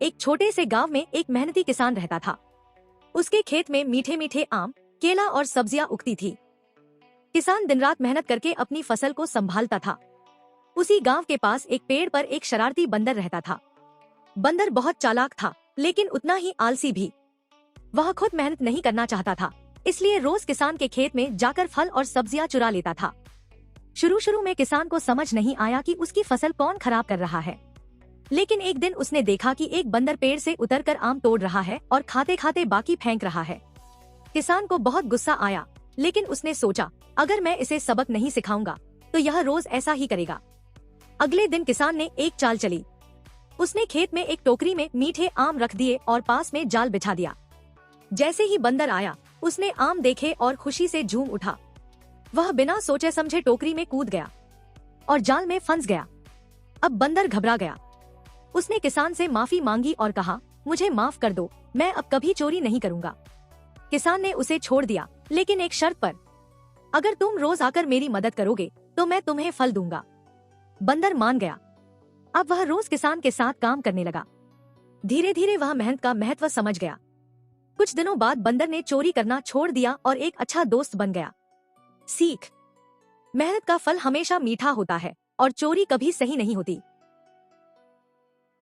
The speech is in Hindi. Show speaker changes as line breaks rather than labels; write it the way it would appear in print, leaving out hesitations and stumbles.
एक छोटे से गांव में एक मेहनती किसान रहता था। उसके खेत में मीठे मीठे आम, केला और सब्जियां उगती थी। किसान दिन रात मेहनत करके अपनी फसल को संभालता था। उसी गांव के पास एक पेड़ पर एक शरारती बंदर रहता था। बंदर बहुत चालाक था, लेकिन उतना ही आलसी भी। वह खुद मेहनत नहीं करना चाहता था, इसलिए रोज किसान के खेत में जाकर फल और सब्जियां चुरा लेता था। शुरू में किसान को समझ नहीं आया कि उसकी फसल कौन खराब कर रहा है, लेकिन एक दिन उसने देखा कि एक बंदर पेड़ से उतरकर आम तोड़ रहा है और खाते खाते बाकी फेंक रहा है। किसान को बहुत गुस्सा आया, लेकिन उसने सोचा, अगर मैं इसे सबक नहीं सिखाऊंगा तो यह रोज ऐसा ही करेगा। अगले दिन किसान ने एक चाल चली। उसने खेत में एक टोकरी में मीठे आम रख दिए और पास में जाल बिछा दिया। जैसे ही बंदर आया, उसने आम देखे और खुशी से झूम उठा। वह बिना सोचे समझे टोकरी में कूद गया और जाल में फंस गया। अब बंदर घबरा गया। उसने किसान से माफी मांगी और कहा, मुझे माफ कर दो, मैं अब कभी चोरी नहीं करूंगा। किसान ने उसे छोड़ दिया, लेकिन एक शर्त पर, अगर तुम रोज आकर मेरी मदद करोगे तो मैं तुम्हें फल दूंगा। बंदर मान गया। अब वह रोज किसान के साथ काम करने लगा। धीरे धीरे वह मेहनत का महत्व समझ गया। कुछ दिनों बाद बंदर ने चोरी करना छोड़ दिया और एक अच्छा दोस्त बन गया। सीख: मेहनत का फल हमेशा मीठा होता है और चोरी कभी सही नहीं होती।